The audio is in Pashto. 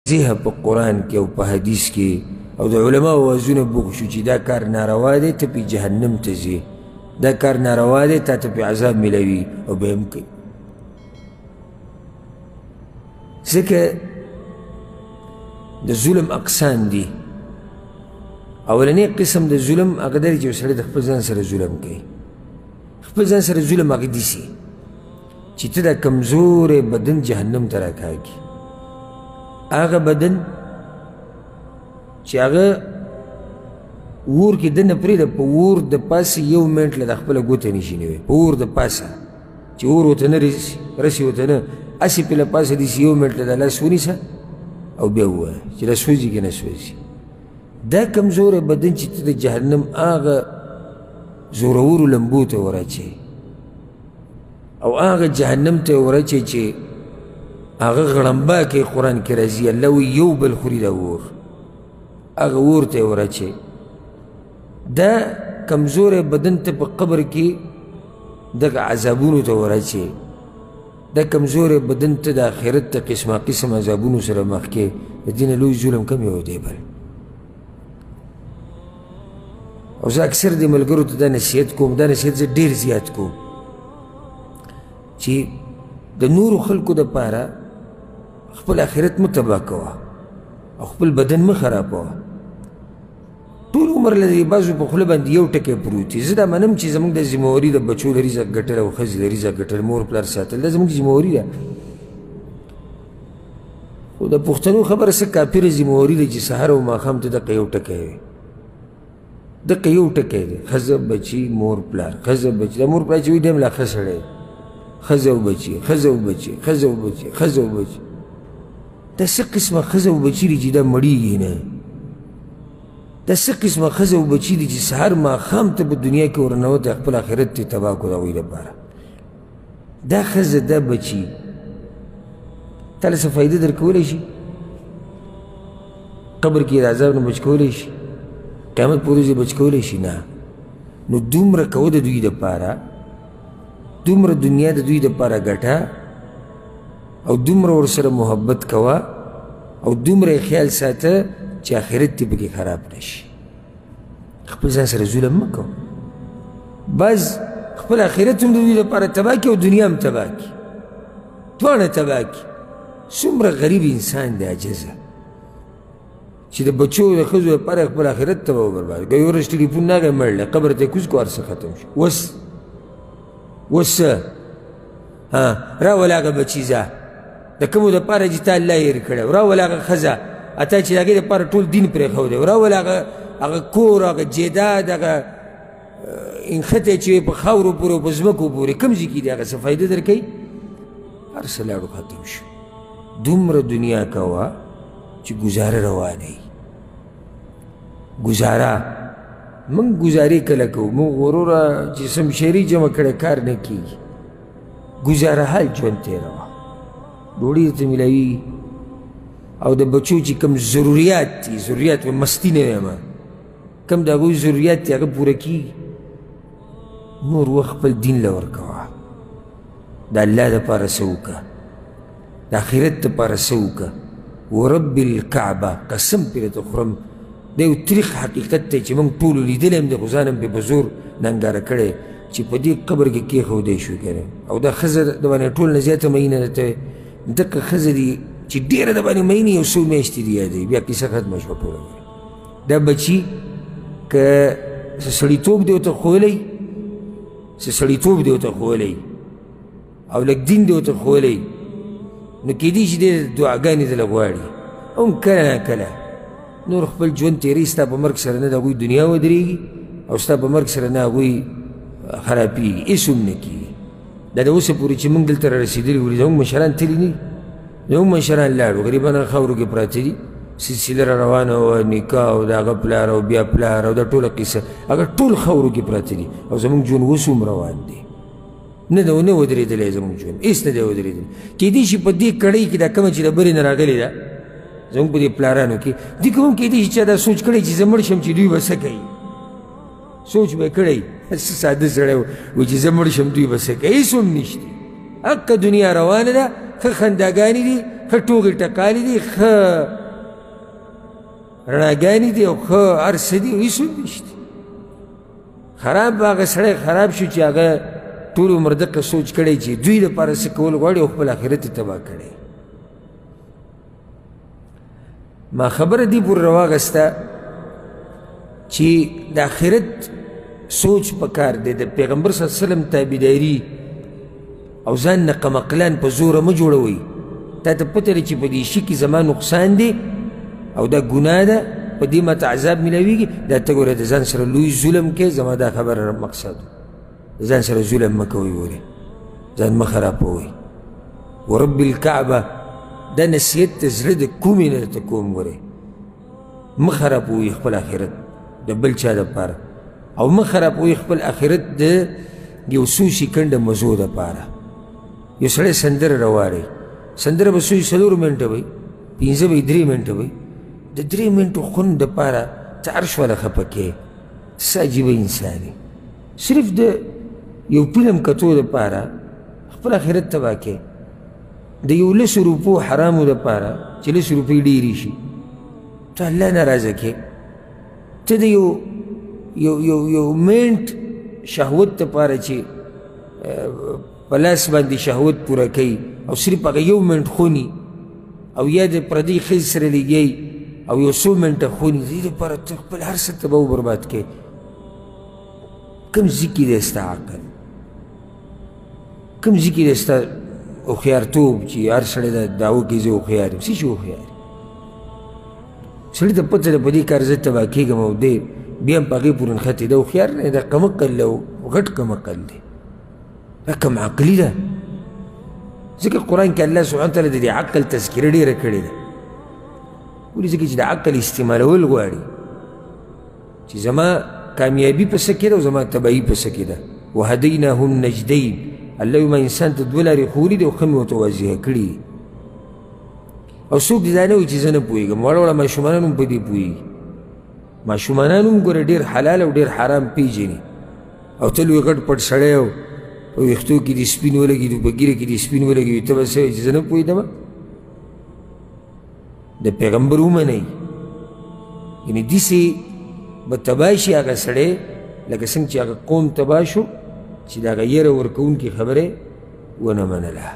زیه په قرآن کې او په حدیث کې او د علماء وازونه بوغ شو چې دا کار ناروا دی ته پې جهنم ته ځې دا کار ناروا دی تا ته پې عذاب ملوي او به هم کوي ځکه د ظلم اقسام دي اولنی قسم د ظلم هغه دی چې سړی د خپل ځان سره ظلم کوي خپل ځان سره ظلم هغه داسې چې ته دا کمزوری بدن جهنم ته راکاږي هغه بدن چې هغه اور کې دننه پرېږده په اور د پاسه یو منټ له د خپله ګوته نشي نیوی په اور د پاسه چې اور ورته نه رسي ورته نه هسې پې له پاسه داسې یو منټ له د لاس ونیسه او بیا ووایه چې دا سوځي که نه سوځي دا کمزوری بدن چې ته د جهنم هغه زورورو لمبو ته ورچې او هغه جهنم ته ورچې چې هغه غړمبا کې قرآن کې راځي الله وایي یو بل خوري دا اور هغه اور ته یې ورچې دا کمزوری بدن ته په قبر کې دغه عذابونو ته ورچې دا کمزوری بدن ته د آخرت ته قسمه قسم عذابونو سره مخ کې د دې نه لوی ظلم کم یو دی بل او زه اکثر د ملګرو ته دا نصیحت کوم دا نصیحت زه ډېر زیات کوم چې د نورو خلکو دپاره خپل آخرت مه تباه کوه او خپل بدن مه خرابوه ټول عمر له دې بعضو په خوله باندې یو ټکی پروت وي زه دا منم چې زموږ د ذمهواري د بچو د رزق ګټل او ښځې د رزق ګټل مور پلار ساتل دا زموږ ذمهواري ده خو د پښتنو خبره څه کافره ذمهواري ده چې سهار او ماښام ته دقه یو ټکی وي دقه یو ټکی دی ښځه بچي مور پلار ښځه بچي دا مور پلار چې وي دی هم لا ښه سړی ښځه او بچي ښځه او بچي ښځه او بچي ښځه او بچي دا څه قسمه ښځه او بچي دي چې دا مړېږي نه دا څه قسمه ښځه او بچي دي چې سهار ماښام ته په دنیا کې ورننوتی خپل آخرت ته تباه کړو د هغوی لپاره دا ښځه دا بچي تا له څه فایده درکولی شي قبر کې د عذاب نه بچ کولی شي قیامت په ورځ یې بچ کولی شي نه نو دومره کوه د دوی دپاره دومره دنیا د دوی دپاره ګټه او دومره ورسره محبت کوه او دومره یې خیال ساته چې آخرت دې پکې خراب نه شي خپل ځان سره ظلم مه کوه بعض خپل آخرت هم د دوی دپاره تباه کړي او دنیا هم تباه کړي دواړه تباه کړي څومره غریب انسان دی عاجزه چې د بچو د ښځو دپاره خپل آخرت تباه و برباد که یو ورځ ټلیفون راغی مړ دی قبر ته یې کوز کړو هر څه ختم شو اوس څه راول هغه بچي ځه د کومو دپاره چې تا الله هېر کړی و راول هغه ښځه اته چې د هغې دپاره ټول دین پرېښودی و راول هغه کور هغه جیداد هغه انښتی چې په خاورو پورې او په ځمکو پورې کوم ځای کې دي هغه څه فایده در کوي هر څه لاړو ختم شو دومره دنیا کوه چې ګزاره روانه وي ګزاره موږ ګزارې کله کوو موږ وروره چې سمشري جمع کړی کار نه کېږي ګزاره حال ژوند تېروه ډوډۍ درته میلاویږي او د بچو چې کوم ضروریات دي ضروریات به مستي نه وایم کوم د هغوی ضروریات دي هغه پوره کېږي نور وخت خپل دین له ورکوه د الله دپاره څه وکړه د آخرت دپاره څه وکړه ورب الکعبه قسم پرې درته خورم دا یو تریخ حقیقت دی چې موږ ټولو لیدلی هم دی خو ځان هم پې په زور ننداره کړی چې په دې قبر کې کېښودی شو که او دا ښځه د باندې ټول نه زیاته مینه ده ته دقه ښځه دي چې ډېره د باندې مینې یو څو میاشتې دي یادوي بیا کیسه ختمه شوه ټوله دا بچي که څه سړیتوب دی ورته ښوولی څه سړیتوب دی ورته ښوولی او لږ دین دی ورته ښوولی نو کېدی شي دې دعاګانې دله غواړي هم کله نه کله نور خپل ژوند تېروي ستا په مرګ سره نه د هغوی دنیا ودرېږي او ستا په مرګ سره نه هغوی خرابېږي هېڅ هم نه کېږي دا د اوسه پورې چې موږ دلته را رسېدلي ولې زموږ مشران تللي نه دي زموږ مشران لاړو غریبان خاورو کې پراته دي سلسله را روانه وه نکاح او د هغه پلار او بیا پلار او دا ټوله قصه هغه ټول خاورو کې پراته دي او زموږ ژوند اوس هم روان دی نه ده نه ودرېدلی زموږ ژوند هېڅ نه دی ودرېدلی کېدی شي په دې کړۍ کې دا کومه چې د برې نه راغلې ده زموږ په دې پلارانو کې دې که هم کېدی شي چا دا سوچ کړی چې زه مړ شم چې دوی به څه کوي سوچ به کړی څه ساده سړی و چې زه مړ شم دوی به څه کوي هېڅ هم نشته حقه دنیا روانه ده ښه خنداګانې دي ښه ټوغې ټکالې دي، ښه رڼاګانې دي او ښه هر څه دي، هېڅوک نشته. خراب هغه سړی خراب شو چې هغه ټول عمر دقه سوچ کړی چې دوی دپاره څه کول غواړي او خپل آخرت یې تباه کړی. ما خبره دې پورې راواغسته چې د آخرت سوچ پکار دی، د پیغمبر صلی الله علیه وسلم تابعداري او ځان نه قمقلان په زوره مه جوړوئ. تا ته پته ده چې په دې شي کې زما نقصان دی او دا ګناه ده، په دې ماته عذاب میلاویږي، دا ته ګوره د ځان سره لوی ظلم کې. زما دا خبره مقصد د ځان سره ظلم مه کوئ، ورې ځان مه خرابوئ. ورب الکعبه دا نصیحت د زړه د کومې نه درته کوم، ورې مه خرابوئ خپل آخرت د بل چا دپاره، او مه خرابوئ خپل آخرت د یو څو سیکنډه مزو دپاره. یو سړی سندره راواړئ، سندره به څو 4 منټه وي، 5 وي، 3 منټه وي، د 3 منټو خوند دپاره ته عرش والا خفه کې. څه عجیبه انسان یې، صرف د یو فلم کتو دپاره خپل آخرت تباه کې. د یو 10 روپو حرامو دپاره چې 10 روپۍ ډېرې شي ته الله ناراضه کې. ته د یو منټ شهوت دپاره چې په لاس باندې شهوت پوره کوي او صرف هغه 1 منټ خوني او یا د پردۍ ښځې سره لګیئ او یو څو منټه خوني، د دې دپاره ته خپل هر څه تباه و برباد کوې. کوم ځای کې دی ستا عقل؟ کوم ځای کې دی ستا هوښیارتوب چې هر سړی دا دعوه کوي زه هوښیار یم؟ څه شي هوښیار؟ سړي ته پته ده په دې کار زه تباه کېږم او دی بیا هم په هغې پورې نښتې. دا هوښیار نه دی، دا کمقل دی او غټ کمقل دی، دا کم عقلي ده. ځکه قرآن کې الله سبحانه وتعالی د دې عقل تذکره ډېره کړې ده. ولې؟ ځکه چې د عقل استعمالول غواړي چې زما کامیابي په څه کې ده او زما تباهي په څه کې ده. وهدیناه النجدین، الله وایي ما انسان ته 2 لارې ښوولي دي او ښه مې ورته واضحه کړي دي. او څوک دې دا نه وایي چې زه نه پوهېږم. واړه واړه ماشومان هم په دې پوهېږي. ماشومان هم ګوره ډېر حلال او ډېر حرام پېژني. او ته لوی غټ پټ سړی او په ویښتو کې دې سپین ولګېدي، په ږیره کې دې سپین ولګېدي، ته به څه وایي چې زه نه پوهېدم؟ د پیغمبر ومنئ. یعنې داسې به تباه شي هغه سړی لکه څنګه چې هغه قوم تباه شو چې د هغه یره ورکوونکې خبرې ونه منله.